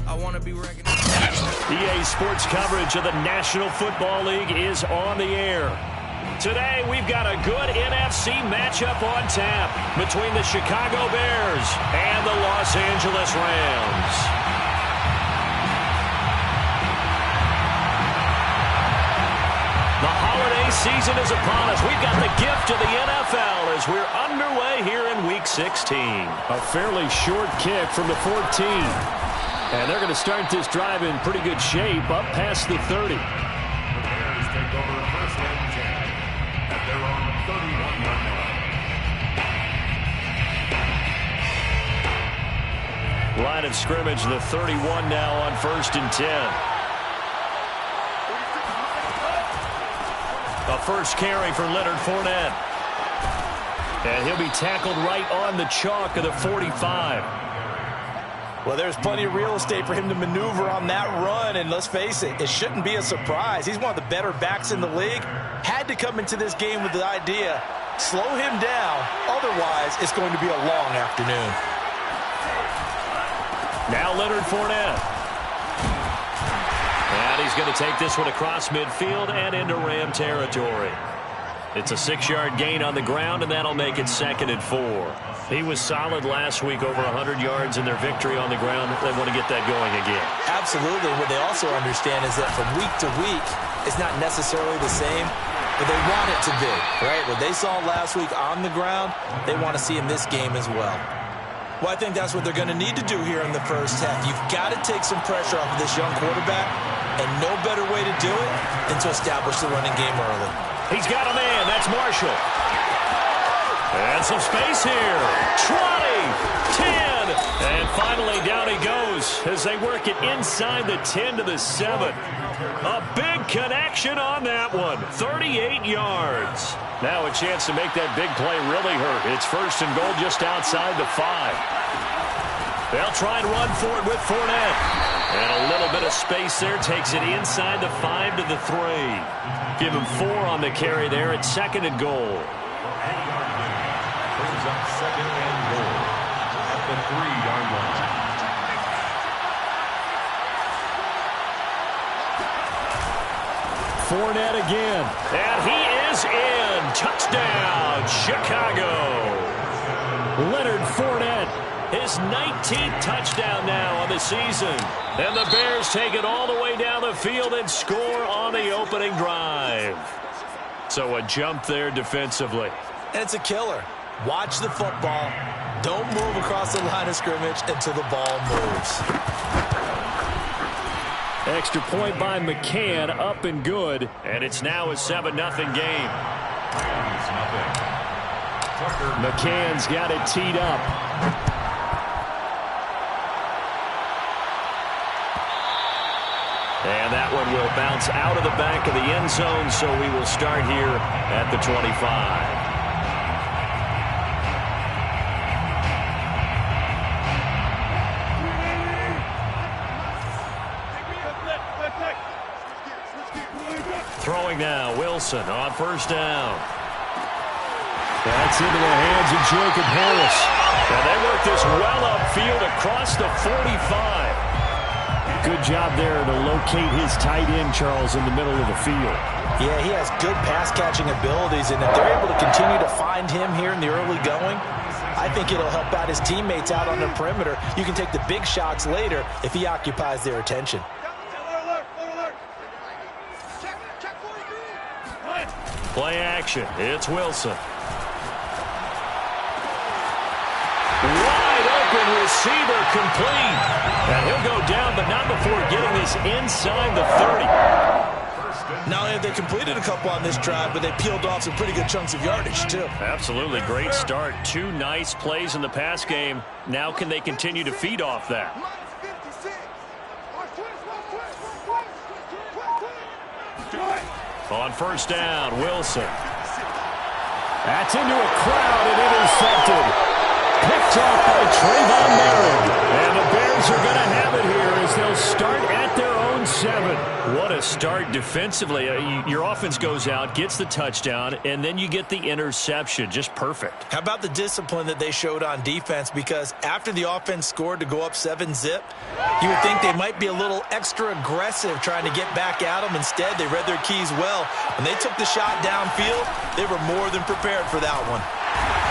I want to be recognized. EA Sports coverage of the National Football League is on the air. Today, we've got a good NFC matchup on tap between the Chicago Bears and the Los Angeles Rams. The holiday season is upon us. We've got the gift of the NFL as we're underway here in Week 16. A fairly short kick from the 14. And they're going to start this drive in pretty good shape up past the 30. The Bears take over first and 10 at their own 31-yard line. Line of scrimmage, the 31 now on first and 10. A first carry for Leonard Fournette. And he'll be tackled right on the chalk of the 45. Well, there's plenty of real estate for him to maneuver on that run, and let's face it, it shouldn't be a surprise. He's one of the better backs in the league. Had to come into this game with the idea, slow him down, otherwise it's going to be a long afternoon. Now Leonard Fournette. And he's going to take this one across midfield and into Ram territory. It's a 6-yard gain on the ground, and that'll make it 2nd and 4. He was solid last week, over 100 yards in their victory on the ground. They want to get that going again. Absolutely. What they also understand is that from week to week, it's not necessarily the same, but they want it to be, right? What they saw last week on the ground, they want to see in this game as well. Well, I think that's what they're going to need to do here in the first half. You've got to take some pressure off of this young quarterback, and no better way to do it than to establish the running game early. He's got a man. That's Marshall. And some space here. 20, 10, and finally down he goes as they work it inside the 10 to the 7. A big connection on that one. 38 yards. Now a chance to make that big play really hurt. It's first and goal just outside the 5. They'll try and run for it with Fournette. And a little bit of space there takes it inside the 5 to the 3. Give him 4 on the carry there at 2nd and goal. Brings up 2nd and goal at the 3-yard line. Fournette again. And he is in. Touchdown, Chicago. Leonard Fournette. His 19th touchdown now on the season. And the Bears take it all the way down the field and score on the opening drive. So a jump there defensively. And it's a killer. Watch the football. Don't move across the line of scrimmage until the ball moves. Extra point by McCann, up and good. And it's now a 7-0 game. McCann's got it teed up. And that one will bounce out of the back of the end zone, so we will start here at the 25. Throwing now, Wilson on first down. That's into the hands of Jacob Harris. And they work this well upfield across the 45. Good job there to locate his tight end, Charles, in the middle of the field. Yeah, he has good pass-catching abilities, and if they're able to continue to find him here in the early going, I think it'll help out his teammates out on the perimeter. You can take the big shots later if he occupies their attention. Play action. It's Wilson. Wide open receiver complete. And he'll go down, but not before getting this inside the 30. Not only have they completed a couple on this drive, but they peeled off some pretty good chunks of yardage, too. Absolutely. Great start. 2 nice plays in the pass game. Now can they continue to feed off that? On first down, Wilson. That's into a crowd and intercepted. Picked off by Trayvon Merritt. And the Bears are going to have it here as they'll start at their own 7. What a start defensively. Your offense goes out, gets the touchdown, and then you get the interception. Just perfect. How about the discipline that they showed on defense? Because after the offense scored to go up 7-zip, you would think they might be a little extra aggressive trying to get back at them. Instead, they read their keys well. When they took the shot downfield, they were more than prepared for that one.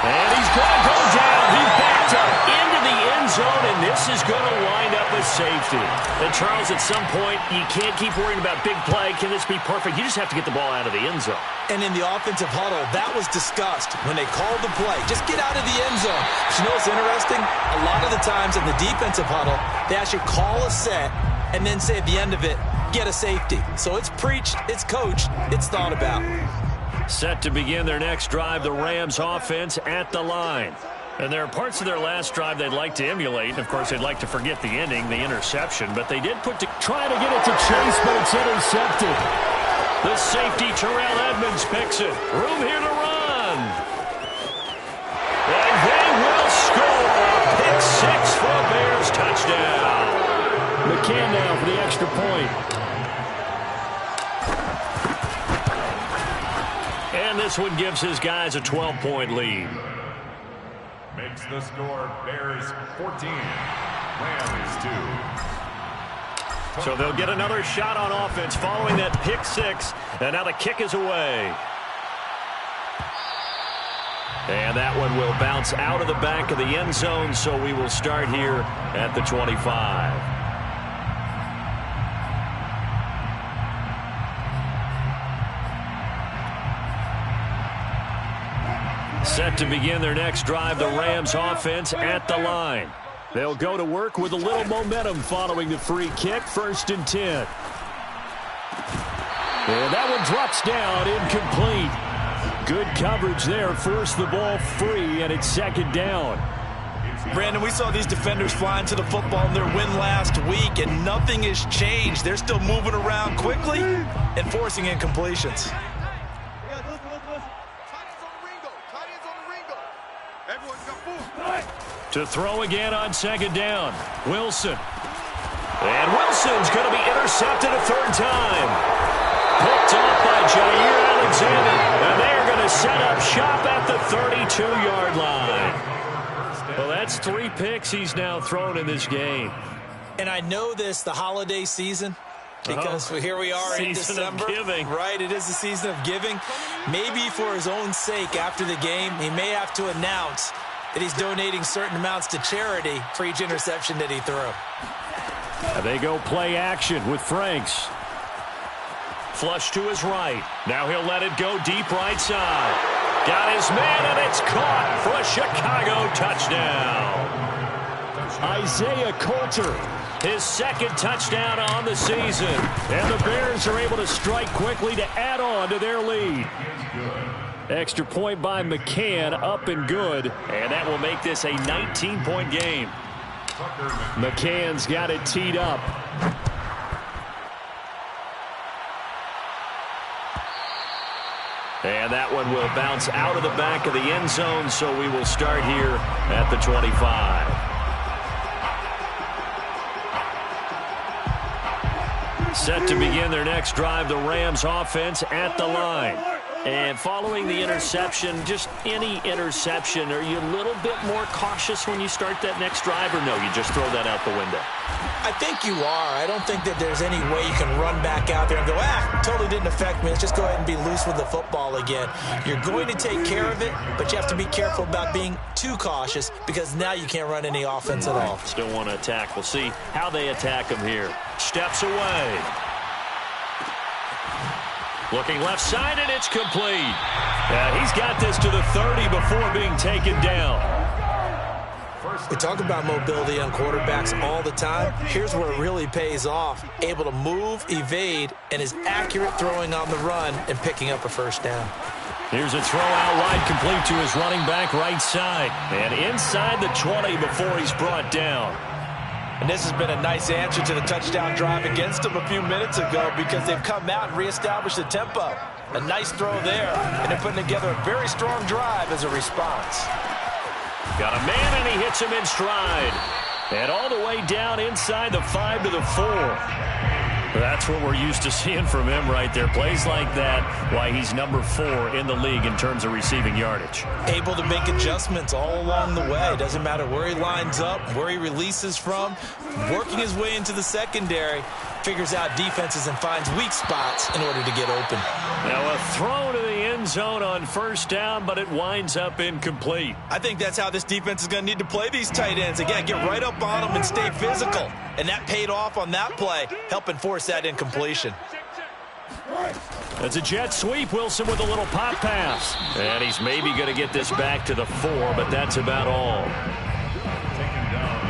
And he's going to go down. He backed up into the end zone, and this is going to wind up a safety. And Charles, at some point, you can't keep worrying about big play. Can this be perfect? You just have to get the ball out of the end zone. And in the offensive huddle, that was discussed when they called the play. Just get out of the end zone. But you know what's interesting? A lot of the times in the defensive huddle, they actually call a set and then say at the end of it, get a safety. So it's preached, it's coached, it's thought about. Set to begin their next drive, the Rams offense at the line. And there are parts of their last drive they'd like to emulate. Of course, they'd like to forget the ending, the interception. But they did try to get it to Chase, but it's intercepted. The safety, Terrell Edmonds, picks it. Room here to run. And they will score. Pick 6 for a Bears touchdown. McCann now for the extra point. And this one gives his guys a 12-point lead. Makes the score Bears 14, Rams 2. So they'll get another shot on offense following that pick 6. And now the kick is away. And that one will bounce out of the back of the end zone, so we will start here at the 25. Set to begin their next drive, the Rams offense at the line. They'll go to work with a little momentum following the free kick, 1st and 10. And that one drops down, incomplete. Good coverage there, forced the ball free, and it's 2nd down. Brandon, we saw these defenders flying to the football in their win last week, and nothing has changed. They're still moving around quickly and forcing incompletions. To throw again on 2nd down, Wilson. And Wilson's going to be intercepted a 3rd time. Picked off by Jair Alexander. And they're going to set up shop at the 32-yard line. Well, that's 3 picks he's now thrown in this game. And I know this, the holiday season, because here we are in December. Season of giving. Right, it is the season of giving. Maybe for his own sake after the game, he may have to announce that he's donating certain amounts to charity for each interception that he threw. And they go play action with Franks. Flush to his right. Now he'll let it go deep right side. Got his man, and it's caught for a Chicago touchdown. Isaiah Coulter, his 2nd touchdown on the season. And the Bears are able to strike quickly to add on to their lead. Extra point by McCann, up and good. And that will make this a 19-point game. McCann's got it teed up. And that one will bounce out of the back of the end zone, so we will start here at the 25. Set to begin their next drive, the Rams offense at the line. And following the interception, just any interception, are you a little bit more cautious when you start that next drive, or no, you just throw that out the window? I think you are. I don't think that there's any way you can run back out there and go, totally didn't affect me. Let's just go ahead and be loose with the football again. You're going to take care of it, but you have to be careful about being too cautious because now you can't run any offense at all. Still want to attack. We'll see how they attack him here. Steps away. Looking left side, and it's complete. He's got this to the 30 before being taken down. We talk about mobility on quarterbacks all the time. Here's where it really pays off. Able to move, evade, and is accurate throwing on the run and picking up a 1st down. Here's a throw out wide, complete to his running back right side. And inside the 20 before he's brought down. And this has been a nice answer to the touchdown drive against them a few minutes ago because they've come out and reestablished the tempo. A nice throw there, and they're putting together a very strong drive as a response. Got a man, and he hits him in stride. And all the way down inside the 5 to the 4. That's what we're used to seeing from him right there. Plays like that, why he's number 4 in the league in terms of receiving yardage. Able to make adjustments all along the way. Doesn't matter where he lines up, where he releases from. Working his way into the secondary, figures out defenses and finds weak spots in order to get open. Now a throw to the end zone on first down, but it winds up incomplete. I think that's how this defense is going to need to play these tight ends. Again, get right up on them and stay physical. And that paid off on that play, helping force that incompletion. That's a jet sweep. Wilson with a little pop pass. And he's maybe going to get this back to the 4, but that's about all.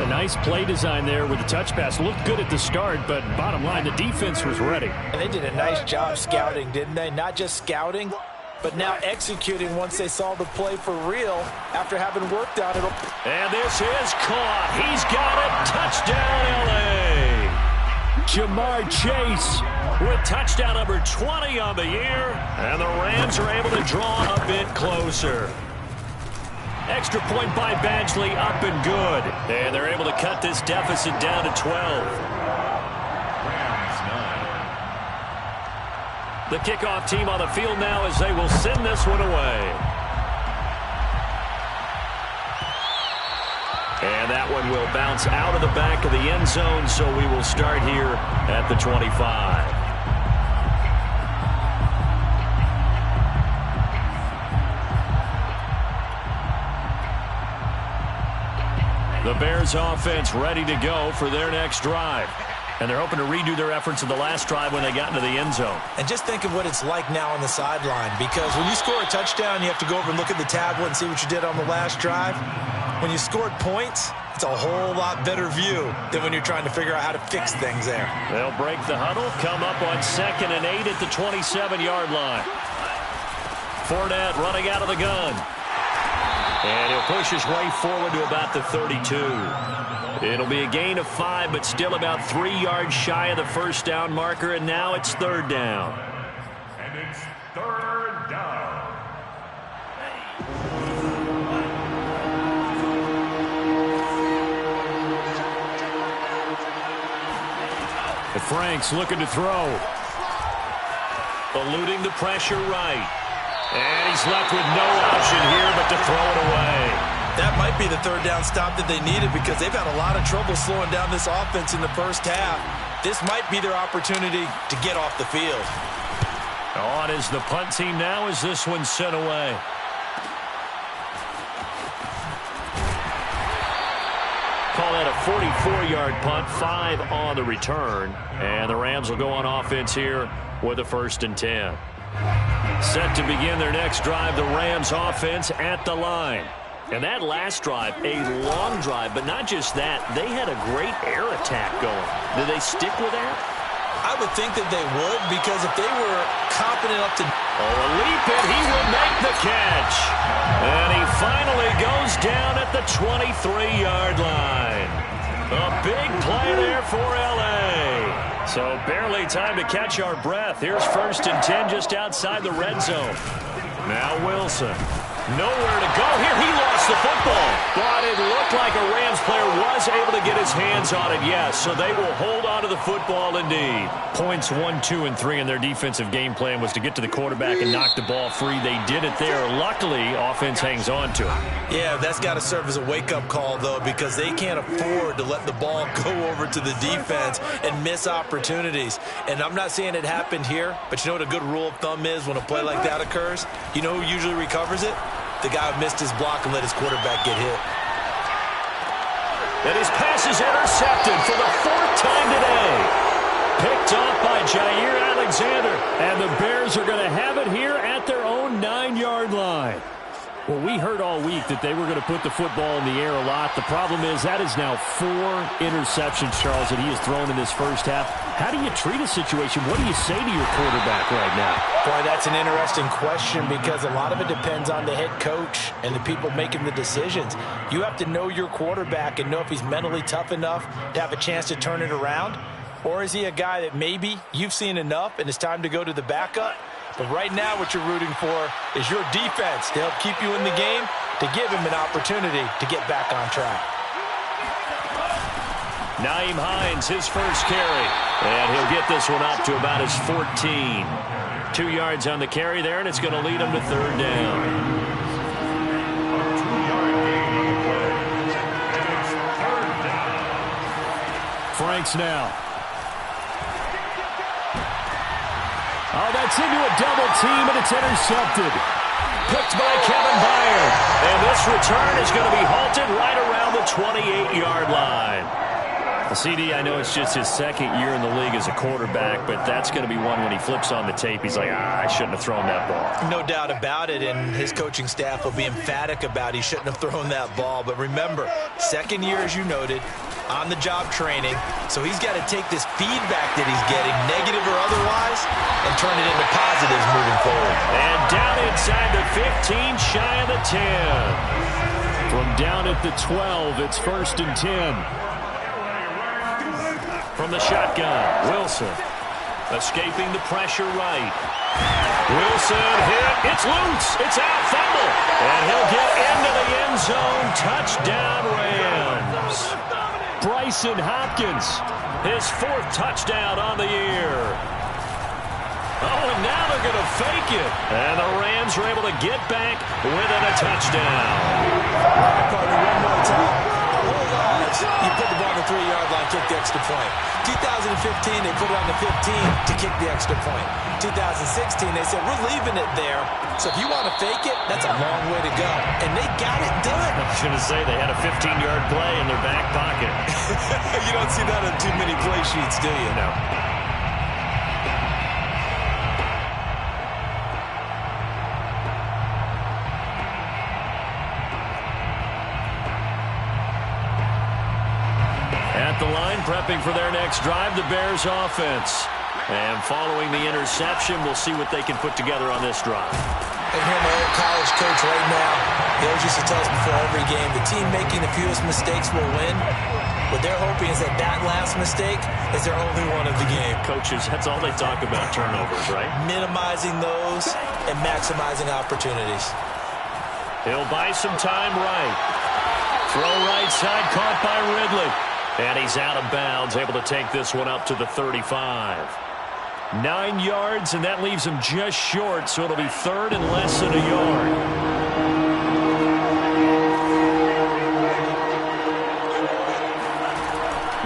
A nice play design there with the touch pass. Looked good at the start, but bottom line, the defense was ready. And they did a nice job scouting, didn't they? Not just scouting, but now executing once they saw the play for real after having worked on it. And this is caught. He's got it. Touchdown, L.A. Jamar Chase with touchdown number 20 on the year. And the Rams are able to draw a bit closer. Extra point by Badgley, up and good. And they're able to cut this deficit down to 12. The kickoff team on the field now as they will send this one away. And that one will bounce out of the back of the end zone, so we will start here at the 25. The Bears offense ready to go for their next drive. And they're hoping to redo their efforts in the last drive when they got into the end zone. And just think of what it's like now on the sideline, because when you score a touchdown, you have to go over and look at the tablet and see what you did on the last drive. When you scored points, it's a whole lot better view than when you're trying to figure out how to fix things there. They'll break the huddle, come up on 2nd and 8 at the 27-yard line. Fournette running out of the gun. And he'll push his way forward to about the 32. It'll be a gain of 5, but still about 3 yards shy of the first down marker, and now it's 3rd down. And it's 3rd down. The Franks looking to throw. Eluding the pressure right. And he's left with no option here but to throw it away. That might be the 3rd down stop that they needed, because they've had a lot of trouble slowing down this offense in the first half. This might be their opportunity to get off the field. On is the punt team now as this one's sent away. Call that a 44-yard punt, 5 on the return. And the Rams will go on offense here with a 1st and 10. Set to begin their next drive, the Rams offense at the line. And that last drive, a long drive, but not just that. They had a great air attack going. Did they stick with that? I would think that they would, because if they were confident enough to... A leap, and he will make the catch. And he finally goes down at the 23-yard line. A big play there for L.A. So barely time to catch our breath. Here's 1st and 10 just outside the red zone. Now Wilson. Nowhere to go here. He lost the football. But it looked like a Rams player was able to get his hands on it, yes. So they will hold on to the football indeed. Points 1, 2, and 3 in their defensive game plan was to get to the quarterback and knock the ball free. They did it there. Luckily, offense hangs on to it. Yeah, that's got to serve as a wake-up call, though, because they can't afford to let the ball go over to the defense and miss opportunities. And I'm not saying it happened here, but you know what a good rule of thumb is when a play like that occurs? You know who usually recovers it? The guy who missed his block and let his quarterback get hit. And his pass is intercepted for the 4th time today. Picked off by Jair Alexander. And the Bears are going to have it here at their own 9-yard line. Well, we heard all week that they were going to put the football in the air a lot. The problem is that is now 4 interceptions, Charles, that he has thrown in this first half. How do you treat a situation? What do you say to your quarterback right now? Boy, that's an interesting question, because a lot of it depends on the head coach and the people making the decisions. You have to know your quarterback and know if he's mentally tough enough to have a chance to turn it around. Or is he a guy that maybe you've seen enough and it's time to go to the backup? But right now what you're rooting for is your defense to help keep you in the game, to give him an opportunity to get back on track. Nyheim Hines, his first carry. And he'll get this one up to about his 14. 2 yards on the carry there, and it's going to lead him to third down. Franks now. Oh, that's into a double team, and it's intercepted. Picked by Kevin Byard. And this return is going to be halted right around the 28-yard line. The CD, I know it's just his second year in the league as a quarterback, but that's going to be one when he flips on the tape. He's like, I shouldn't have thrown that ball. No doubt about it, and his coaching staff will be emphatic about he shouldn't have thrown that ball. But remember, second year, as you noted, on-the-job training, so he's got to take this feedback that he's getting, negative or otherwise, and turn it into positives moving forward. And down inside the 15, shy of the 10. From down at the 12, it's 1st and 10. From the shotgun, Wilson escaping the pressure right. Wilson hit. It's loose. It's out. Fumble. And he'll get into the end zone. Touchdown, Rams. Bryson Hopkins, his 4th touchdown on the year. Oh, and now they're going to fake it. And the Rams are able to get back within a touchdown. Partner, one more time. Hold on. You put the ball on the 3-yard line, kick the extra point. 2015, they put it on the 15 to kick the extra point. 2016, they said, we're leaving it there. So if you want to fake it, that's a long way to go. And they got it done. I was going to say, they had a 15-yard play in their back pocket. You don't see that on too many play sheets, do you? No. At the line, prepping for their next drive, the Bears offense. And following the interception, we'll see what they can put together on this drive. I hear my old college coach right now. He always used to tell us before every game, the team making the fewest mistakes will win. What they're hoping is that that last mistake is their only one of the game. Coaches, that's all they talk about, turnovers, right? Minimizing those and maximizing opportunities. He'll buy some time right. Throw right side, caught by Ridley. And he's out of bounds, able to take this one up to the 35. 9 yards, and that leaves him just short, so it'll be 3rd and less than a yard.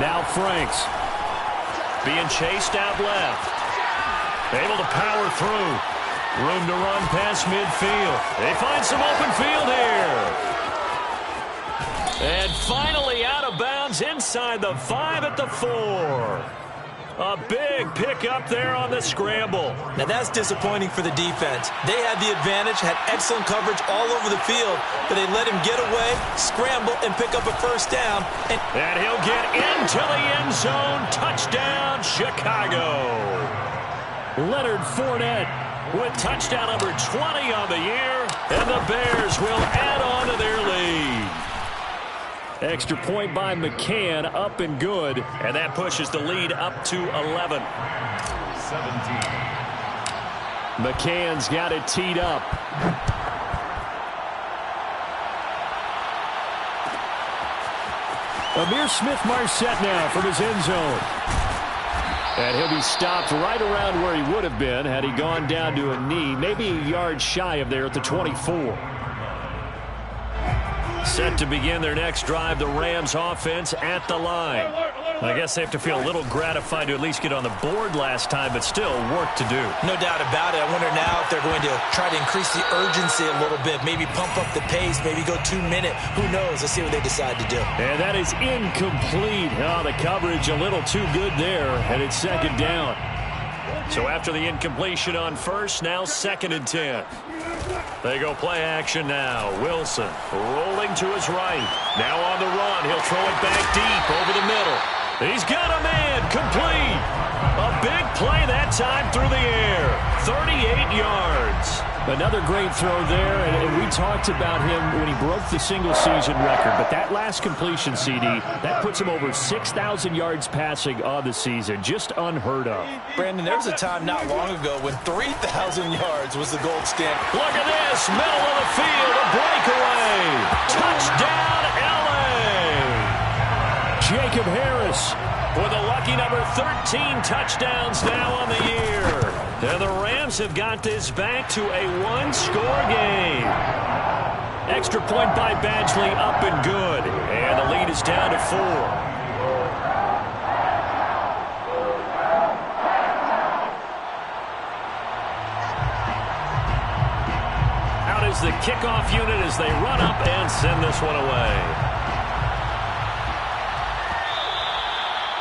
Now Franks being chased out left. Able to power through. Room to run past midfield. They find some open field here. And finally out of bounds inside the 5 at the 4. A big pickup there on the scramble. Now that's disappointing for the defense. They had the advantage, had excellent coverage all over the field, but they let him get away, scramble, and pick up a first down. And he'll get into the end zone. Touchdown, Chicago. Leonard Fournette with touchdown number 20 on the year, and the Bears will add on to their lead. Extra point by McCann, up and good. And that pushes the lead up to 11. 17. McCann's got it teed up. Amir Smith-Marset now from his end zone. And he'll be stopped right around where he would have been had he gone down to a knee, maybe a yard shy of there at the 24. Set to begin their next drive, the Rams offense at the line. I guess they have to feel a little gratified to at least get on the board last time, but still work to do. No doubt about it. I wonder now if they're going to try to increase the urgency a little bit, maybe pump up the pace, maybe go 2-minute. Who knows? Let's see what they decide to do. And that is incomplete. Oh, the coverage a little too good there, and it's 2nd down. So after the incompletion on first, now 2nd and 10. They go play action now. Wilson rolling to his right. Now on the run. He'll throw it back deep over the middle. He's got a man. Complete. A big play that time through the air. 38 yards. Another great throw there, and we talked about him when he broke the single-season record. But that last completion, CD, that puts him over 6,000 yards passing on the season. Just unheard of. Brandon, there was a time not long ago when 3,000 yards was the gold standard. Look at this. Middle of the field. A breakaway. Touchdown, L.A. Jacob Harris with a lucky number 13 touchdowns now on the year. And the Rams have got this back to a one-score game. Extra point by Badgley, up and good. And the lead is down to 4. Out is the kickoff unit as they run up and send this one away.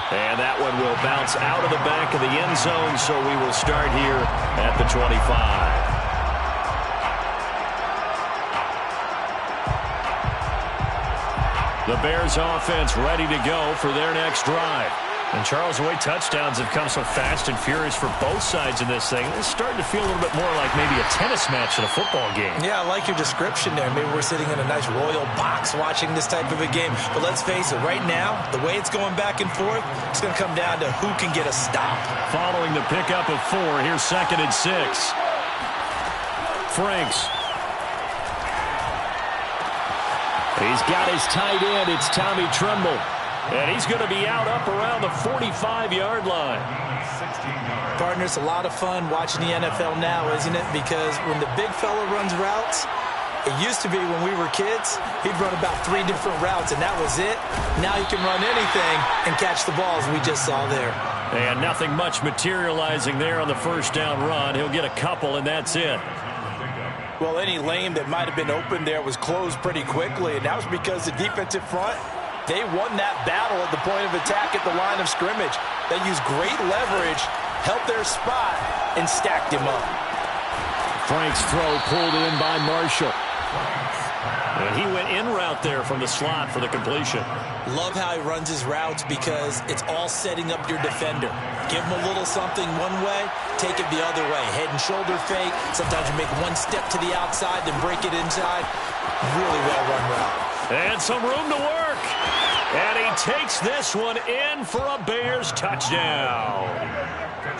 And that one will bounce out of the back of the end zone, so we will start here at the 25. The Bears offense ready to go for their next drive. And Charles, the way touchdowns have come so fast and furious for both sides in this thing, it's starting to feel a little bit more like maybe a tennis match in a football game. Yeah, I like your description there. Maybe we're sitting in a nice royal box watching this type of a game. But let's face it, right now, the way it's going back and forth, it's going to come down to who can get a stop. Following the pickup of 4, here's 2nd and 6. Franks. He's got his tight end. It's Tommy Tremble. And he's going to be out up around the 45-yard line. Partner, it's a lot of fun watching the NFL now, isn't it? Because when the big fella runs routes, it used to be when we were kids, he'd run about 3 different routes, and that was it. Now he can run anything and catch the balls we just saw there. And nothing much materializing there on the first down run. He'll get a couple, and that's it. Well, any lane that might have been open there was closed pretty quickly, and that was because the defensive front, they won that battle at the point of attack at the line of scrimmage. They used great leverage, held their spot, and stacked him up. Frank's throw pulled in by Marshall. And he went in route there from the slot for the completion. Love how he runs his routes because it's all setting up your defender. Give him a little something one way, take it the other way. Head and shoulder fake. Sometimes you make one step to the outside, then break it inside. Really well-run route. And some room to work. And he takes this one in for a Bears touchdown.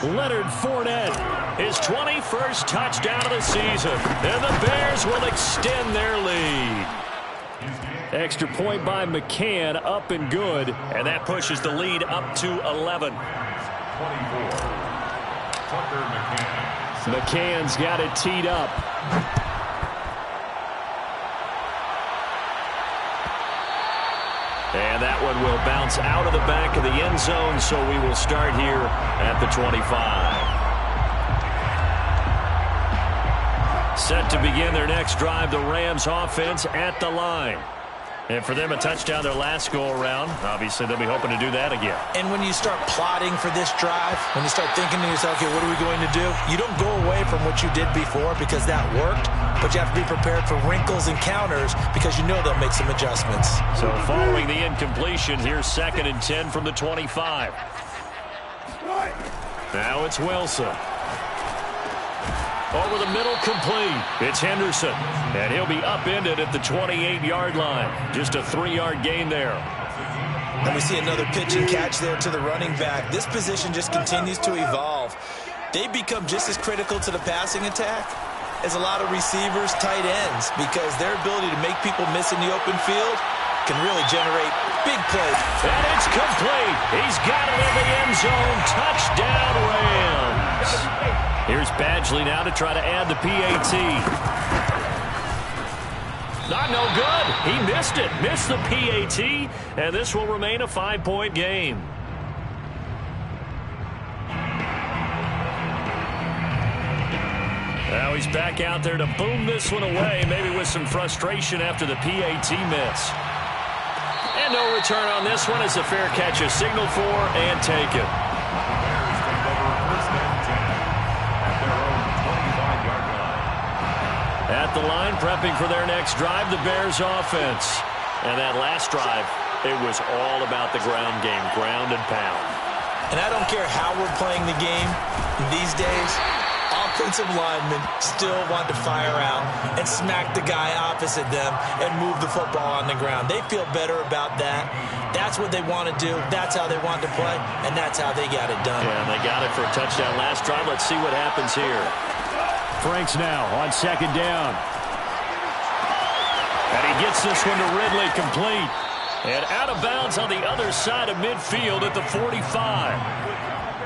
Leonard Fournette, his 21st touchdown of the season. And the Bears will extend their lead. Extra point by McCann, up and good. And that pushes the lead up to 11. 24. Tucker McCann. McCann's got it teed up. And that one will bounce out of the back of the end zone, so we will start here at the 25. Set to begin their next drive, the Rams offense at the line. And for them, a touchdown their last go-around. Obviously, they'll be hoping to do that again. And when you start plotting for this drive, when you start thinking to yourself, okay, what are we going to do? You don't go away from what you did before because that worked, but you have to be prepared for wrinkles and counters because you know they'll make some adjustments. So following the incompletion, here's 2nd and 10 from the 25. Now it's Wilson. Over the middle, complete. It's Henderson. And he'll be upended at the 28-yard line. Just a 3-yard gain there. And we see another pitch and catch there to the running back. This position just continues to evolve. They become just as critical to the passing attack as a lot of receivers, tight ends, because their ability to make people miss in the open field can really generate big plays. And it's complete. He's got it in the end zone. Touchdown, Rams. Here's Badgley now to try to add the PAT. Not no good. He missed it. Missed the PAT. And this will remain a 5-point game. Now he's back out there to boom this one away, maybe with some frustration after the PAT miss. And no return on this one as a fair catch is signaled for and taken. At the line, prepping for their next drive, the Bears offense. And that last drive, it was all about the ground game, ground and pound. And I don't care how we're playing the game these days, offensive linemen still want to fire out and smack the guy opposite them and move the football on the ground. They feel better about that. That's what they want to do. That's how they want to play, and that's how they got it done. Yeah, and they got it for a touchdown last drive. Let's see what happens here. Franks now on 2nd down. And he gets this one to Ridley, complete. And out of bounds on the other side of midfield at the 45.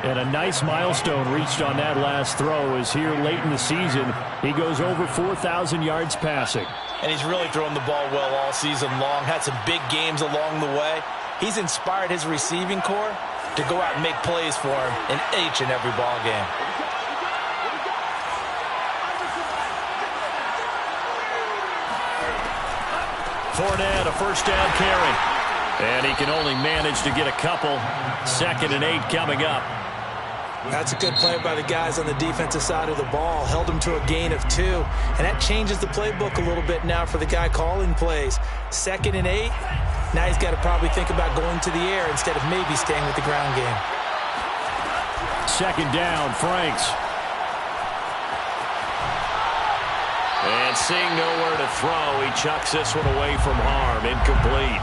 And a nice milestone reached on that last throw as here late in the season, he goes over 4,000 yards passing. And he's really thrown the ball well all season long. Had some big games along the way. He's inspired his receiving corps to go out and make plays for him in each and every ball game. Fournette, a first down carry. And he can only manage to get a couple. 2nd and 8 coming up. That's a good play by the guys on the defensive side of the ball. Held him to a gain of 2. And that changes the playbook a little bit now for the guy calling plays. 2nd and 8. Now he's got to probably think about going to the air instead of maybe staying with the ground game. 2nd down, Franks. And seeing nowhere to throw, he chucks this one away from harm. Incomplete.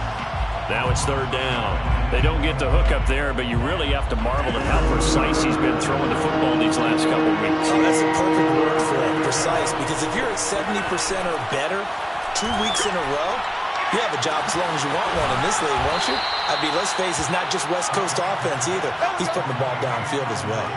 Now it's 3rd down. They don't get the hook up there, but you really have to marvel at how precise he's been throwing the football these last couple of weeks. Oh, that's a perfect word for it, precise, because if you're at 70% or better 2 weeks in a row, you have a job as long as you want one in this league, won't you? I mean, let's face it, it's not just West Coast offense either. He's putting the ball downfield as well.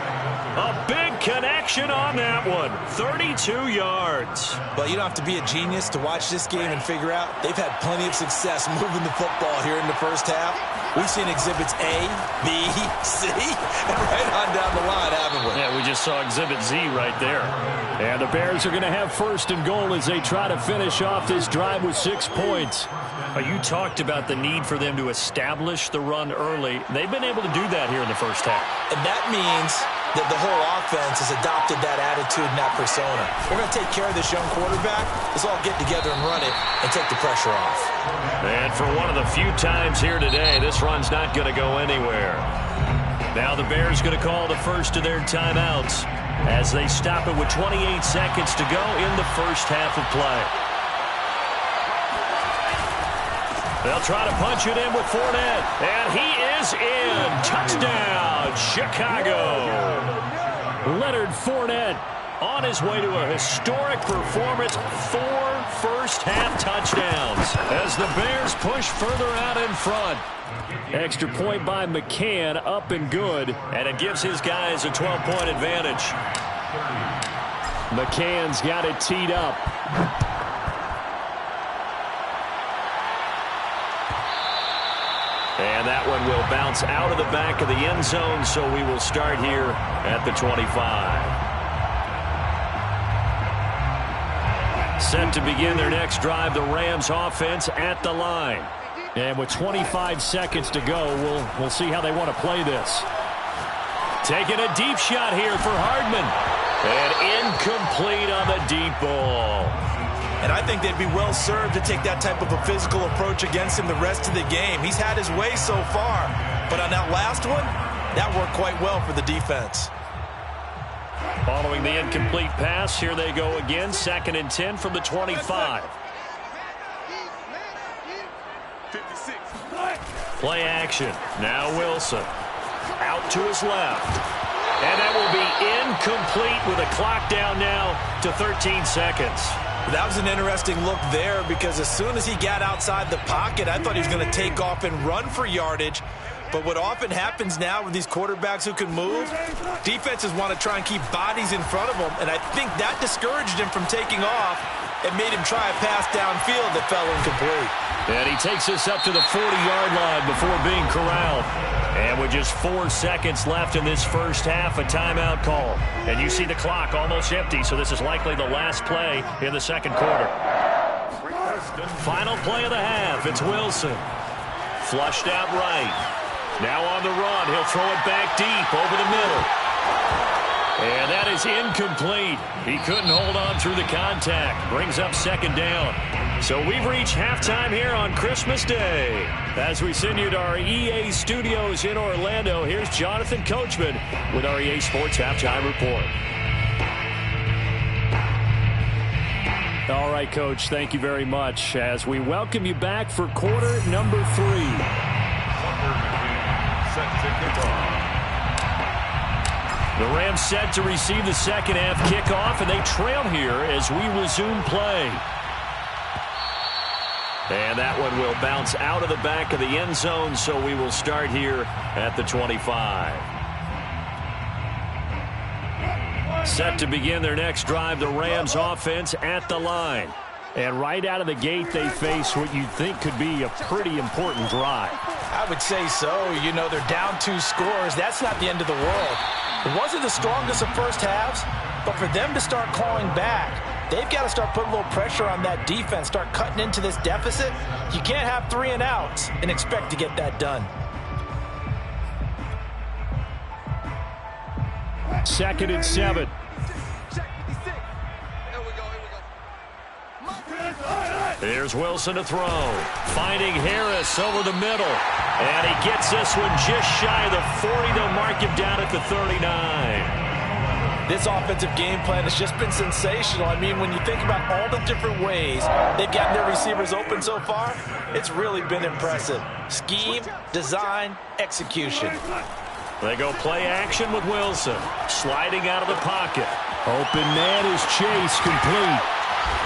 A big connection on that one. 32 yards. But you don't have to be a genius to watch this game and figure out they've had plenty of success moving the football here in the first half. We've seen exhibits A, B, C, and right on down the line, haven't we? Yeah, we just saw exhibit Z right there. And the Bears are going to have 1st and goal as they try to finish off this drive with 6 points. You talked about the need for them to establish the run early. They've been able to do that here in the first half. And that means that the whole offense has adopted that attitude and that persona. We're going to take care of this young quarterback. Let's all get together and run it and take the pressure off. And for one of the few times here today, this run's not going to go anywhere. Now the Bears going to call the first of their timeouts as they stop it with 28 seconds to go in the first half of play. They'll try to punch it in with Fournette. And he is in. Touchdown, Chicago. Leonard Fournette on his way to a historic performance. 4 first-half touchdowns as the Bears push further out in front. Extra point by McCann, up and good. And it gives his guys a 12-point advantage. McCann's got it teed up. And that one will bounce out of the back of the end zone, so we will start here at the 25. Set to begin their next drive, the Rams offense at the line. And with 25 seconds to go, we'll see how they want to play this. Taking a deep shot here for Hardman. And incomplete on the deep ball. And I think they'd be well served to take that type of a physical approach against him the rest of the game. He's had his way so far, but on that last one, that worked quite well for the defense. Following the incomplete pass, here they go again. 2nd and 10 from the 25. Play action. Now Wilson. Out to his left. And that will be incomplete with a clock down now to 13 seconds. That was an interesting look there because as soon as he got outside the pocket, I thought he was going to take off and run for yardage. But what often happens now with these quarterbacks who can move, defenses want to try and keep bodies in front of them, and I think that discouraged him from taking off and made him try a pass downfield that fell incomplete. And he takes us up to the 40-yard line before being corralled. And with just 4 seconds left in this first half, a timeout call. And you see the clock almost empty, so this is likely the last play in the second quarter. Final play of the half. It's Wilson. Flushed out right. Now on the run. He'll throw it back deep over the middle. And that is incomplete. He couldn't hold on through the contact. Brings up 2nd down. So we've reached halftime here on Christmas Day. As we send you to our EA studios in Orlando, here's Jonathan Coachman with our EA Sports Halftime Report. All right, Coach, thank you very much as we welcome you back for quarter number 3. The Rams set to receive the second half kickoff, and they trail here as we resume play. And that one will bounce out of the back of the end zone, so we will start here at the 25. Set to begin their next drive, the Rams offense at the line. And right out of the gate, they face what you'd think could be a pretty important drive. I would say so. You know, they're down 2 scores. That's not the end of the world. It wasn't the strongest of first halves, but for them to start clawing back, they've got to start putting a little pressure on that defense, start cutting into this deficit. You can't have 3 and outs and expect to get that done. Second and 7. Here's Wilson to throw. Finding Harris over the middle. And he gets this one just shy of the 40. They'll mark him down at the 39. This offensive game plan has just been sensational. I mean, when you think about all the different ways they've gotten their receivers open so far, it's really been impressive. Scheme, design, execution. They go play action with Wilson. Sliding out of the pocket. Open man is Chase, complete.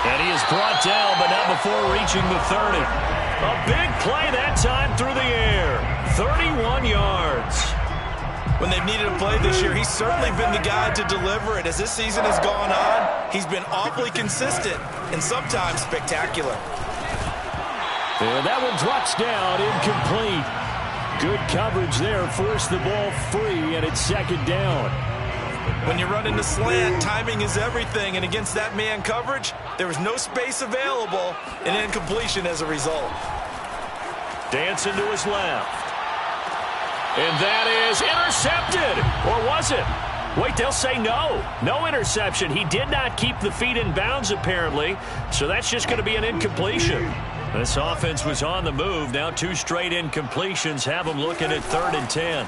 And he is brought down, but not before reaching the 30. A big play that time through the air. 31 yards. When they've needed a play this year, he's certainly been the guy to deliver it. As this season has gone on, he's been awfully consistent and sometimes spectacular. And that one drops down, incomplete. Good coverage there, forced the ball free, and it's second down. When you run into slant, timing is everything, and against that man coverage, there was no space available, and incompletion as a result. Dancing to his left. And that is intercepted. Or was it? Wait, they'll say no. No interception. He did not keep the feet in bounds, apparently, so that's just going to be an incompletion. This offense was on the move. Now 2 straight incompletions have them looking at 3rd and 10.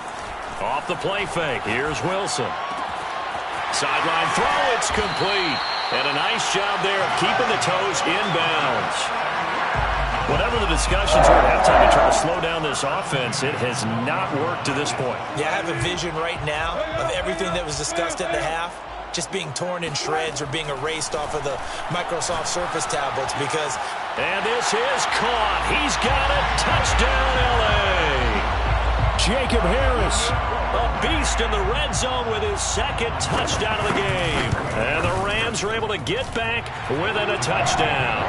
Off the play fake. Here's Wilson. Sideline throw, it's complete. And a nice job there of keeping the toes inbounds. Whatever the discussions were at halftime to try to slow down this offense, it has not worked to this point. Yeah, I have a vision right now of everything that was discussed at the half just being torn in shreds or being erased off of the Microsoft Surface tablets because... And this is caught. He's got it. Touchdown, L.A. Jacob Harris, a beast in the red zone with his 2nd touchdown of the game. And the Rams are able to get back within a touchdown.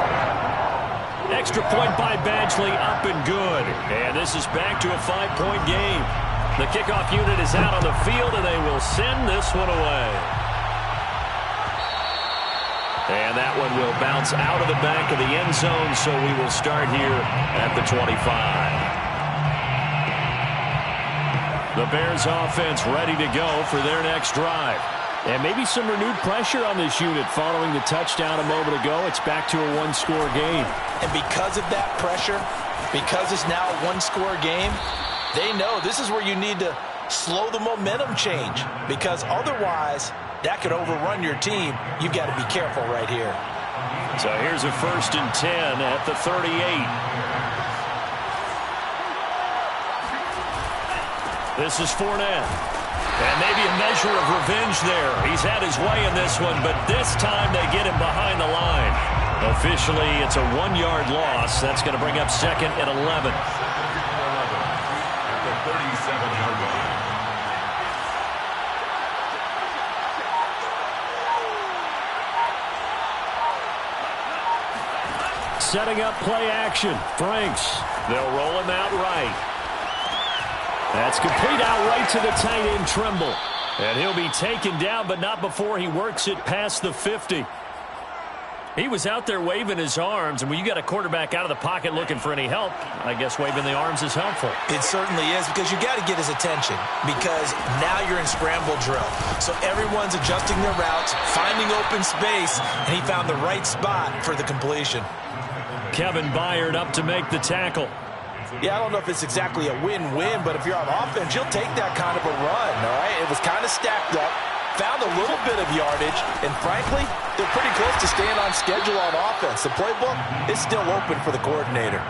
Extra point by Badgley, up and good. And this is back to a 5-point game. The kickoff unit is out on the field, and they will send this one away. And that one will bounce out of the back of the end zone, so we will start here at the 25. The Bears offense ready to go for their next drive. And maybe some renewed pressure on this unit following the touchdown a moment ago. It's back to a 1-score game. And because of that pressure, because it's now a 1-score game, they know this is where you need to slow the momentum change. Because otherwise, that could overrun your team. You've got to be careful right here. So here's a 1st and 10 at the 38. This is Fournette. And maybe a measure of revenge there. He's had his way in this one, but this time they get him behind the line. Officially, it's a 1-yard loss. That's going to bring up 2nd and 11. At the 37-yard line. Setting up play action. Franks. They'll roll him out right. That's complete out right to the tight end, Trimble. And he'll be taken down, but not before he works it past the 50. He was out there waving his arms, and when you got a quarterback out of the pocket looking for any help, I guess waving the arms is helpful. It certainly is, because you got to get his attention, because now you're in scramble drill. So everyone's adjusting their routes, finding open space, and he found the right spot for the completion. Kevin Byard up to make the tackle. Yeah, I don't know if it's exactly a win-win, but if you're on offense, you'll take that kind of a run, all right? It was kind of stacked up, found a little bit of yardage, and frankly, they're pretty close to staying on schedule on offense. The playbook is still open for the coordinator.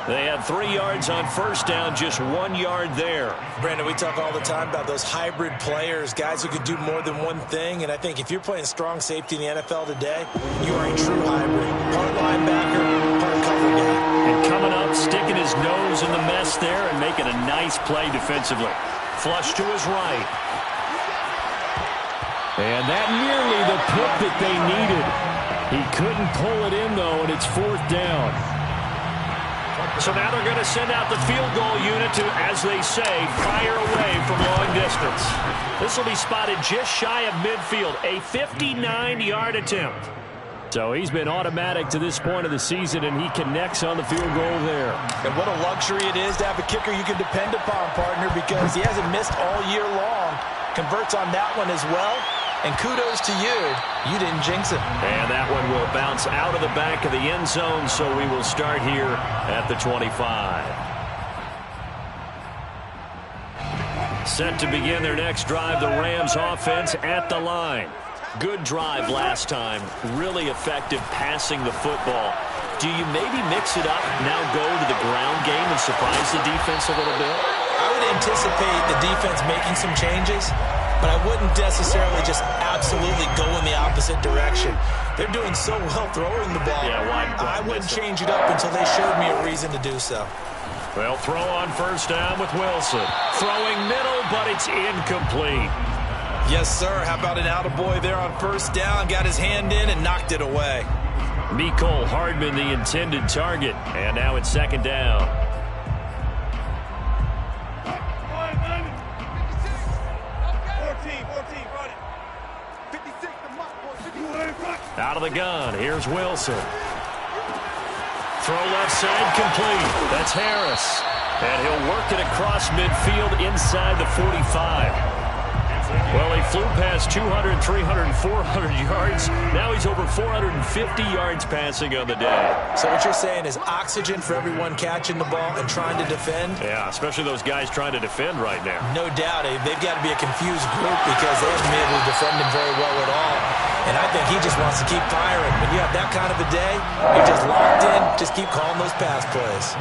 They had 3 yards on 1st down, just 1 yard there. Brandon, we talk all the time about those hybrid players, guys who could do more than one thing, and I think if you're playing strong safety in the NFL today, you are a true hybrid. Part linebacker, part cover guy. And coming up, sticking his nose in the mess there and making a nice play defensively. Flush to his right. And that nearly the pick that they needed. He couldn't pull it in, though, and it's 4th down. So now they're going to send out the field goal unit to, as they say, fire away from long distance. This will be spotted just shy of midfield, a 59-yard attempt. So he's been automatic to this point of the season, and he connects on the field goal there. And what a luxury it is to have a kicker you can depend upon, partner, because he hasn't missed all year long. Converts on that one as well. And kudos to you. You didn't jinx it. And that one will bounce out of the back of the end zone, so we will start here at the 25. Set to begin their next drive, the Rams offense at the line. Good drive last time. Really effective passing the football. Do you maybe mix it up, now go to the ground game and surprise the defense a little bit? I would anticipate the defense making some changes, but I wouldn't necessarily just absolutely go in the opposite direction. They're doing so well throwing the ball. Yeah, I wouldn't change it up until they showed me a reason to do so. Well, throw on first down with Wilson. Throwing middle, but it's incomplete. Yes, sir. How about an attaboy there on first down? Got his hand in and knocked it away. Mecole Hardman, the intended target. And now it's 2nd down. Out of the gun, here's Wilson. Throw left side, complete. That's Harris. And he'll work it across midfield inside the 45. Well, he flew past 200, 300, 400 yards. Now he's over 450 yards passing on the day. So what you're saying is oxygen for everyone catching the ball and trying to defend? Yeah, especially those guys trying to defend right now. No doubt. They've got to be a confused group because they haven't been able to defend him very well at all. And I think he just wants to keep firing. When you have that kind of a day, you're just locked in. Just keep calling those pass plays.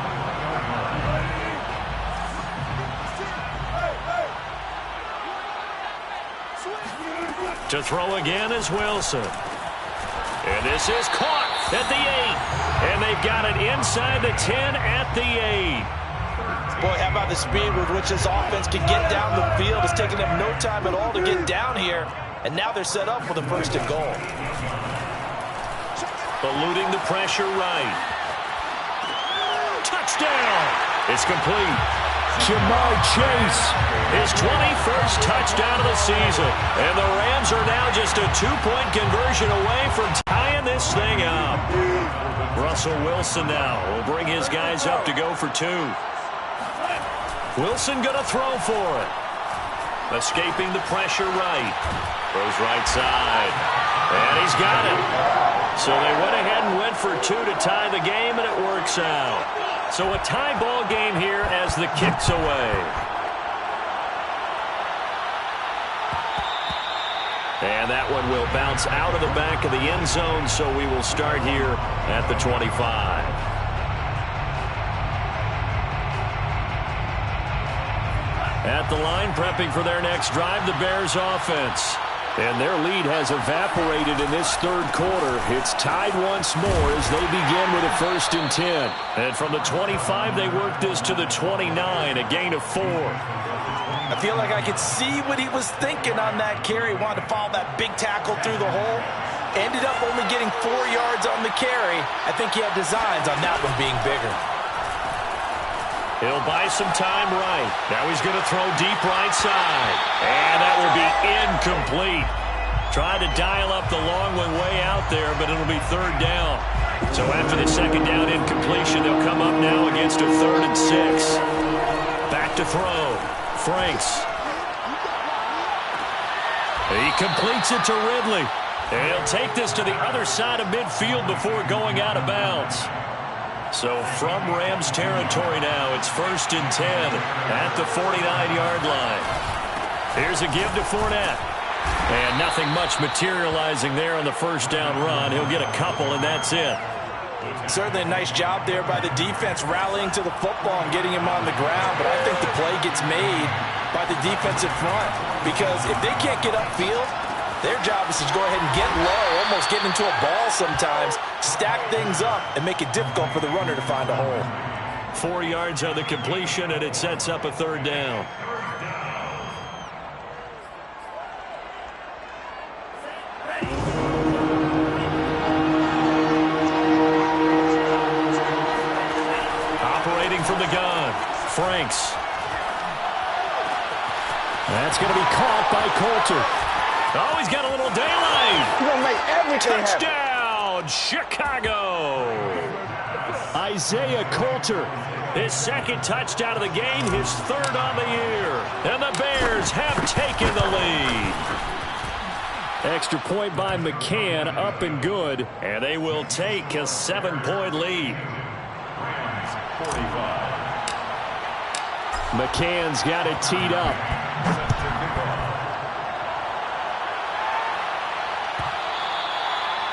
To throw again is Wilson. And this is caught at the 8. And they've got it inside the 10 at the 8. Boy, how about the speed with which this offense can get down the field? It's taking them no time at all to get down here. And now they're set up for the 1st and goal. Eluding the pressure right. Touchdown! It's complete. Jamar Chase, his 21st touchdown of the season. And the Rams are now just a 2-point conversion away from tying this thing up. Russell Wilson now will bring his guys up to go for 2. Wilson going to throw for it. Escaping the pressure right. Throws right side. And he's got it. So they went ahead and went for 2 to tie the game, and it works out. So a tie ball game here as the kick's away. And that one will bounce out of the back of the end zone, so we will start here at the 25. At the line, prepping for their next drive, the Bears offense. And their lead has evaporated in this 3rd quarter. It's tied once more as they begin with a 1st and 10. And from the 25, they work this to the 29, a gain of 4. I feel like I could see what he was thinking on that carry. Wanted to follow that big tackle through the hole. Ended up only getting 4 yards on the carry. I think he had designs on that one being bigger. He'll buy some time right. Now he's going to throw deep right side. And that will be incomplete. Tried to dial up the long one way out there, but it'll be 3rd down. So after the 2nd down incompletion, they'll come up now against a 3rd and 6. Back to throw. Franks. He completes it to Ridley. And he'll take this to the other side of midfield before going out of bounds. So from Rams territory now, it's 1st and 10 at the 49-yard line. Here's a give to Fournette. And nothing much materializing there on the 1st down run. He'll get a couple, and that's it. Certainly a nice job there by the defense rallying to the football and getting him on the ground, but I think the play gets made by the defensive front because if they can't get upfield, Their job is to go ahead and get low, almost get into a ball sometimes, stack things up, and make it difficult for the runner to find a hole. 4 yards on the completion, and it sets up a third down. Operating from the gun, Franks. That's going to be caught by Coulter. Oh, he's got a little daylight. He's going to make everything Touchdown, Chicago. Isaiah Coulter, his second touchdown of the game, his third on the year. And the Bears have taken the lead. Extra point by McCann, up and good. And they will take a 7-point lead. McCann's got it teed up.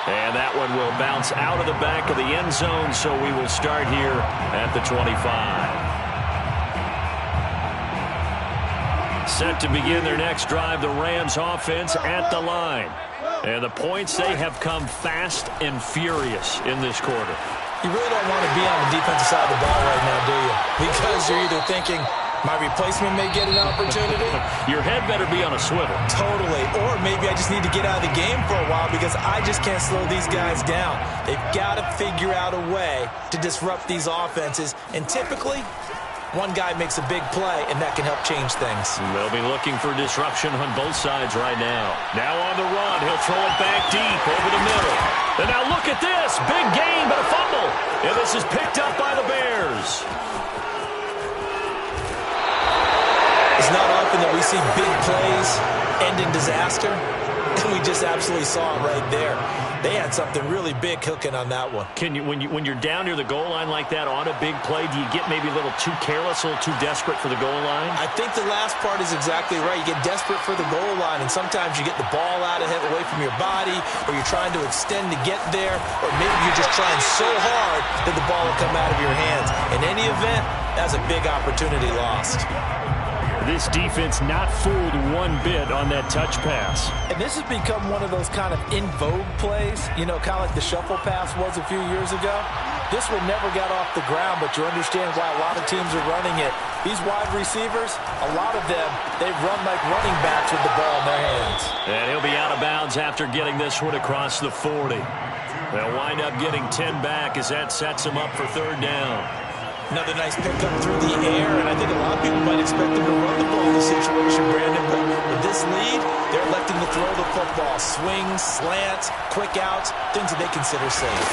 And that one will bounce out of the back of the end zone, so we will start here at the 25. Set to begin their next drive, the Rams offense at the line. And the points, they have come fast and furious in this quarter. You really don't want to be on the defensive side of the ball right now, do you? Because you're either thinking, my replacement may get an opportunity. Your head better be on a swivel. Totally. Or maybe I just need to get out of the game for a while because I just can't slow these guys down. They've got to figure out a way to disrupt these offenses. And typically, one guy makes a big play, and that can help change things. They'll be looking for disruption on both sides right now. Now on the run, he'll throw it back deep over the middle. And now look at this. Big gain, but a fumble. And this is picked up by the Bears. It's not often that we see big plays end in disaster, and we just absolutely saw it right there. They had something really big cooking on that one. Can you, when you're down near the goal line like that on a big play, do you get maybe a little too careless, a little too desperate for the goal line? I think the last part is exactly right. You get desperate for the goal line, and sometimes you get the ball out ahead, away from your body, or you're trying to extend to get there, or maybe you're just trying so hard that the ball will come out of your hands. In any event, that's a big opportunity lost. This defense not fooled one bit on that touch pass. And this has become one of those kind of in vogue plays, you know, kind of like the shuffle pass was a few years ago. This one never got off the ground, but you understand why a lot of teams are running it. These wide receivers, a lot of them, they run like running backs with the ball in their hands. And he'll be out of bounds after getting this one across the 40. They'll wind up getting 10 back as that sets them up for third down. Another nice pickup through the air, and I think a lot of people might expect them to run the ball in this situation, Brandon, but with this lead, they're electing to throw the football. Swings, slants, quick outs, things that they consider safe.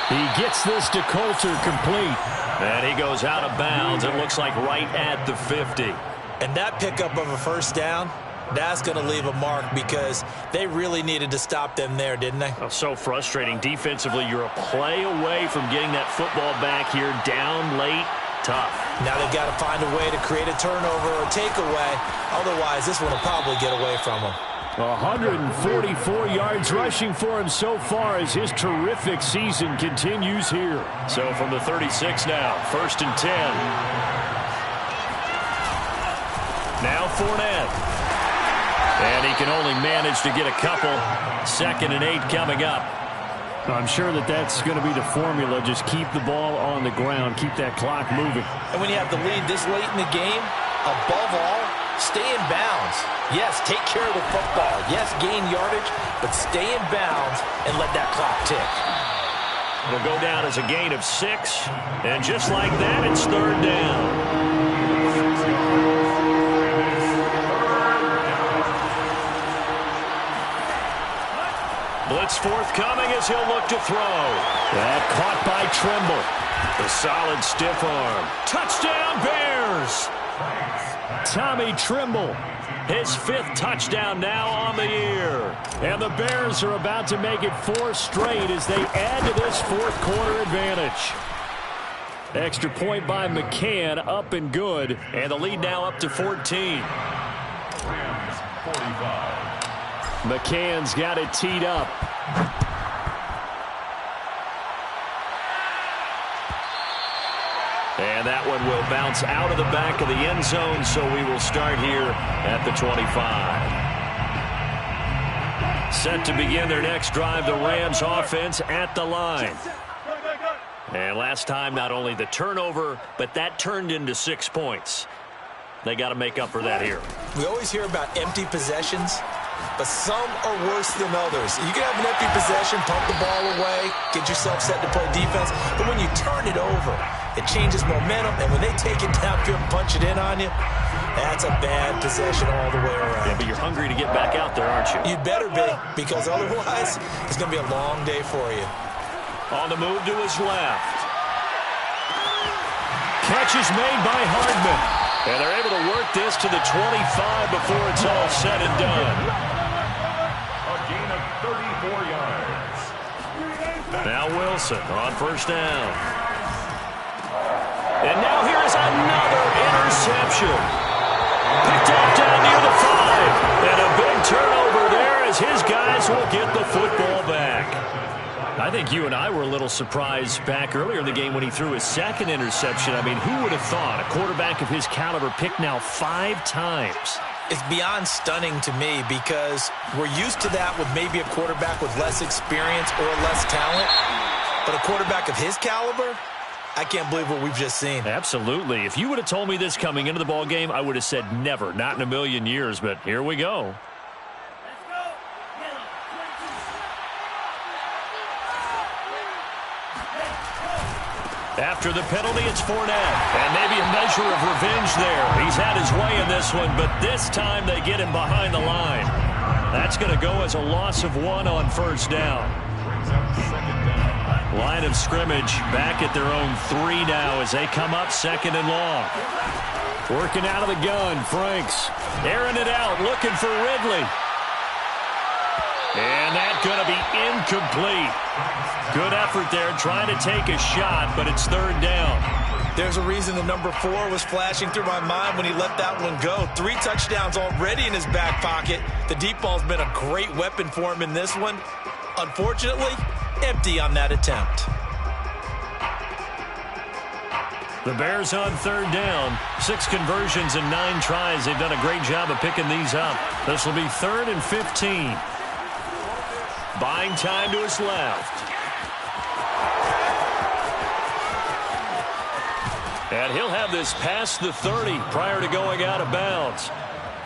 He gets this to Coulter complete, and he goes out of bounds. It looks like right at the 50. And that pickup of a first down, that's going to leave a mark because they really needed to stop them there, didn't they? Oh, so frustrating. Defensively, you're a play away from getting that football back here, down late, tough. Now they've got to find a way to create a turnover or takeaway. Otherwise, this one will probably get away from them. 144 yards rushing for him so far as his terrific season continues here. So from the 36 now, 1st and 10. Now Fournette. And he can only manage to get a couple. 2nd and 8 coming up. I'm sure that's going to be the formula. Just keep the ball on the ground. Keep that clock moving. And when you have the lead this late in the game, above all, stay in bounds. Yes, take care of the football. Yes, gain yardage, but stay in bounds and let that clock tick. It'll go down as a gain of 6. And just like that, it's third down. Blitz forthcoming as he'll look to throw. That caught by Trimble. A solid stiff arm. Touchdown Bears! Tommy Trimble, his 5th touchdown now on the year. And the Bears are about to make it 4 straight as they add to this 4th quarter advantage. Extra point by McCann, up and good. And the lead now up to 14. McCann's got it teed up. And that one will bounce out of the back of the end zone, so we will start here at the 25. Set to begin their next drive, the Rams offense at the line. And last time, not only the turnover, but that turned into 6 points. They got to make up for that here. We always hear about empty possessions, but some are worse than others. You can have an empty possession, pump the ball away, get yourself set to play defense, but when you turn it over, it changes momentum, and when they take it downfield and punch it in on you, that's a bad possession all the way around. Yeah, but you're hungry to get back out there, aren't you? You'd better be, because otherwise, it's going to be a long day for you. On the move to his left. Catch is made by Hardman. And they're able to work this to the 25 before it's all said and done. A gain of 34 yards. Now Wilson on first down. And now here's another interception. Picked up down near the 5. And a big turnover there as his guys will get the football back. I think you and I were a little surprised back earlier in the game when he threw his second interception. I mean, who would have thought a quarterback of his caliber picked now 5 times? It's beyond stunning to me because we're used to that with maybe a quarterback with less experience or less talent. But a quarterback of his caliber, I can't believe what we've just seen. Absolutely. If you would have told me this coming into the ball game, I would have said never, not in a million years. But here we go. After the penalty, it's Fournette. And maybe a measure of revenge there. He's had his way in this one, but this time they get him behind the line. That's going to go as a loss of 1 on first down. Line of scrimmage back at their own 3 now as they come up second and long. Working out of the gun, Franks. Airing it out, looking for Ridley. And that's going to be incomplete. Good effort there, trying to take a shot, but it's third down. There's a reason the number 4 was flashing through my mind when he let that one go. 3 touchdowns already in his back pocket. The deep ball's been a great weapon for him in this one. Unfortunately, empty on that attempt. The Bears on third down. 6 conversions and 9 tries. They've done a great job of picking these up. This will be 3rd and 15. Buying time to his left. And he'll have this past the 30 prior to going out of bounds.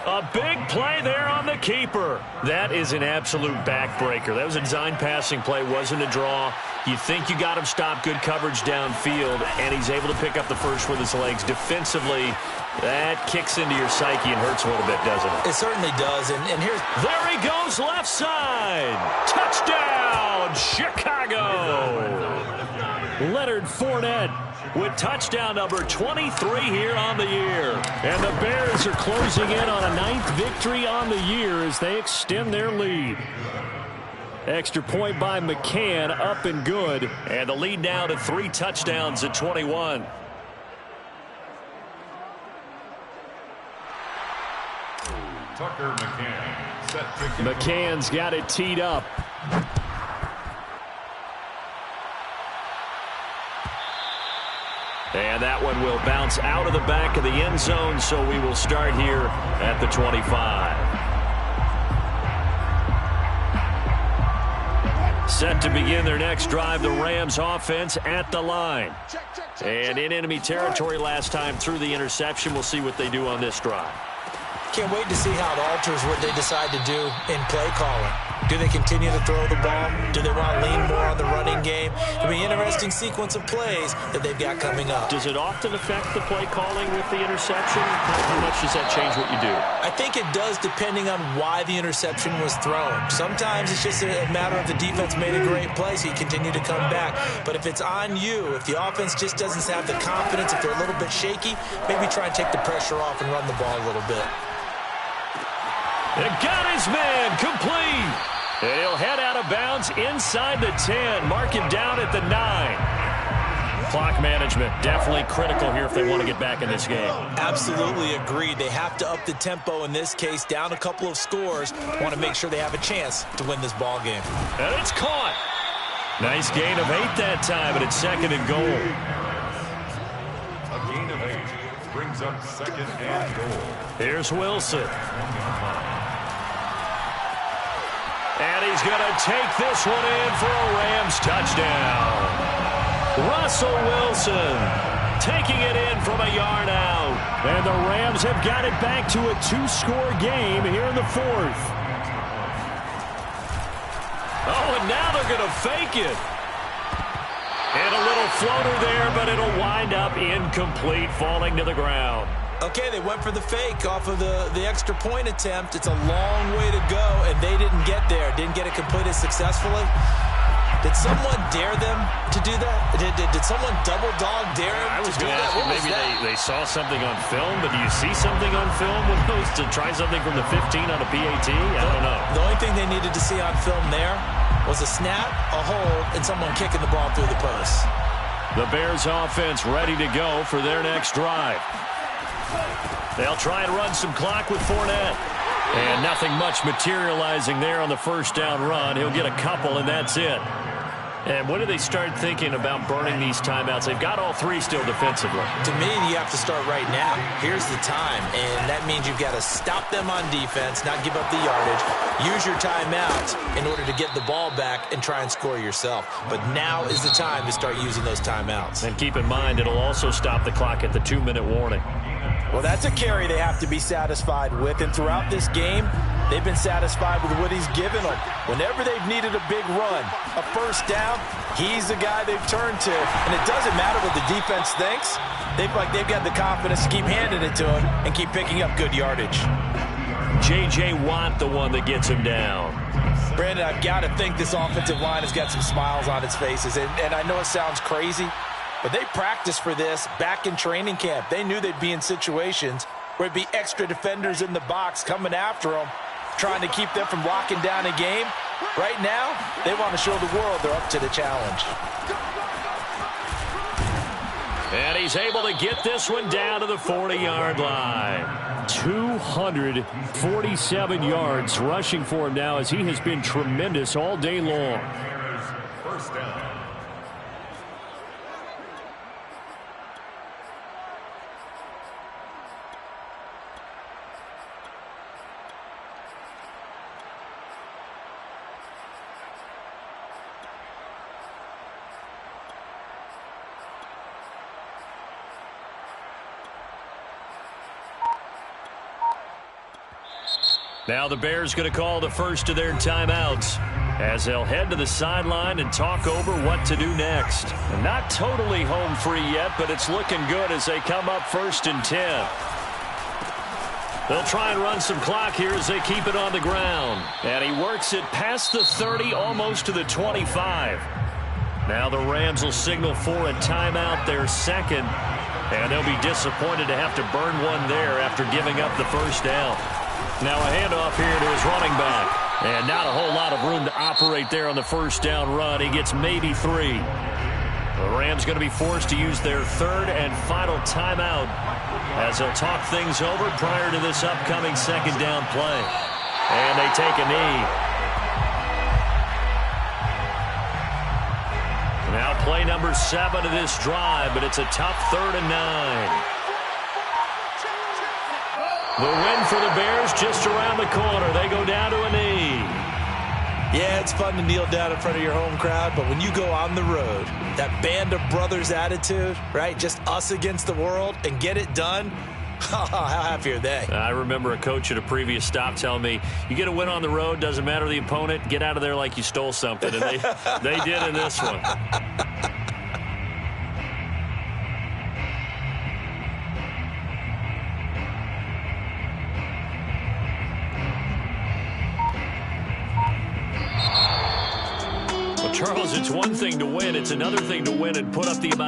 A big play there on the keeper. That is an absolute backbreaker. That was a design passing play, wasn't a draw. You think you got him stopped, good coverage downfield, and he's able to pick up the first with his legs. Defensively, that kicks into your psyche and hurts a little bit, doesn't it? It certainly does, and here's... There he goes, left side. Touchdown, Chicago. Leonard Fournette with touchdown number 23 here on the year. And the Bears are closing in on a 9th victory on the year as they extend their lead. Extra point by McCann, up and good. And the lead now to 3 touchdowns at 21. Tucker McCann set to kick. McCann's got it teed up. And that one will bounce out of the back of the end zone, so we will start here at the 25. Set to begin their next drive, the Rams offense at the line. And in enemy territory last time through the interception. We'll see what they do on this drive. Can't wait to see how it alters what they decide to do in play calling. Do they continue to throw the ball? Do they want to lean more on the running game? It'll be an interesting sequence of plays that they've got coming up. Does it often affect the play calling with the interception? How much does that change what you do? I think it does depending on why the interception was thrown. Sometimes it's just a matter of the defense made a great play, so you continue to come back. But if it's on you, if the offense just doesn't have the confidence, if they're a little bit shaky, maybe try and take the pressure off and run the ball a little bit. And got his man complete. And he'll head out of bounds inside the 10. Mark him down at the 9. Clock management definitely critical here if they want to get back in this game. Absolutely agreed. They have to up the tempo in this case, down a couple of scores. Want to make sure they have a chance to win this ball game. And it's caught. Nice gain of 8 that time, but it's 2nd and goal. A gain of 8 brings up 2nd and goal. Here's Wilson. And is going to take this one in for a Rams touchdown. Russell Wilson taking it in from a yard out. And the Rams have got it back to a 2-score game here in the fourth. Oh, and now they're going to fake it. And a little floater there, but it'll wind up incomplete, falling to the ground. Okay, they went for the fake off of the extra point attempt. It's a long way to go, and they didn't get there. Didn't get it completed successfully. Did someone dare them to do that? Did someone double dog dare them to do that? What was that? Maybe they saw something on film, but do you see something on film when it goes to try something from the 15 on a PAT? I don't know. The only thing they needed to see on film there was a snap, a hold, and someone kicking the ball through the post. The Bears offense ready to go for their next drive. They'll try and run some clock with Fournette. And nothing much materializing there on the first down run. He'll get a couple, and that's it. And when do they start thinking about burning these timeouts? They've got all three still defensively. To me, you have to start right now. Here's the time, and that means you've got to stop them on defense, not give up the yardage. Use your timeout in order to get the ball back and try and score yourself. But now is the time to start using those timeouts. And keep in mind, it'll also stop the clock at the 2-minute warning. Well, that's a carry they have to be satisfied with. And throughout this game, they've been satisfied with what he's given them. Whenever they've needed a big run, a first down, he's the guy they've turned to. And it doesn't matter what the defense thinks. They've got the confidence to keep handing it to him and keep picking up good yardage. J.J. Watt, the one that gets him down. Brandon, I've got to think this offensive line has got some smiles on its faces. And I know it sounds crazy, but they practiced for this back in training camp. They knew they'd be in situations where it'd be extra defenders in the box coming after them, trying to keep them from locking down a game. Right now, they want to show the world they're up to the challenge. And he's able to get this one down to the 40-yard line. 247 yards rushing for him now, as he has been tremendous all day long. First down. Now the Bears going to call the first of their timeouts as they'll head to the sideline and talk over what to do next. And not totally home free yet, but it's looking good as they come up 1st and 10. They'll try and run some clock here as they keep it on the ground. And he works it past the 30, almost to the 25. Now the Rams will signal for a timeout, their second. And they'll be disappointed to have to burn one there after giving up the first down. Now a handoff here to his running back. And not a whole lot of room to operate there on the first down run. He gets maybe 3. The Rams going to be forced to use their third and final timeout as they'll talk things over prior to this upcoming second down play. And they take a knee. Now play number 7 of this drive, but it's a tough 3rd and 9. The win for the Bears just around the corner. They go down to a knee. Yeah, it's fun to kneel down in front of your home crowd, but when you go on the road, that band of brothers attitude, right? Just us against the world and get it done. How happy are they? I remember a coach at a previous stop telling me, you get a win on the road, doesn't matter the opponent, get out of there like you stole something. And they did in this one. Charles, it's one thing to win. It's another thing to win and put up the amount of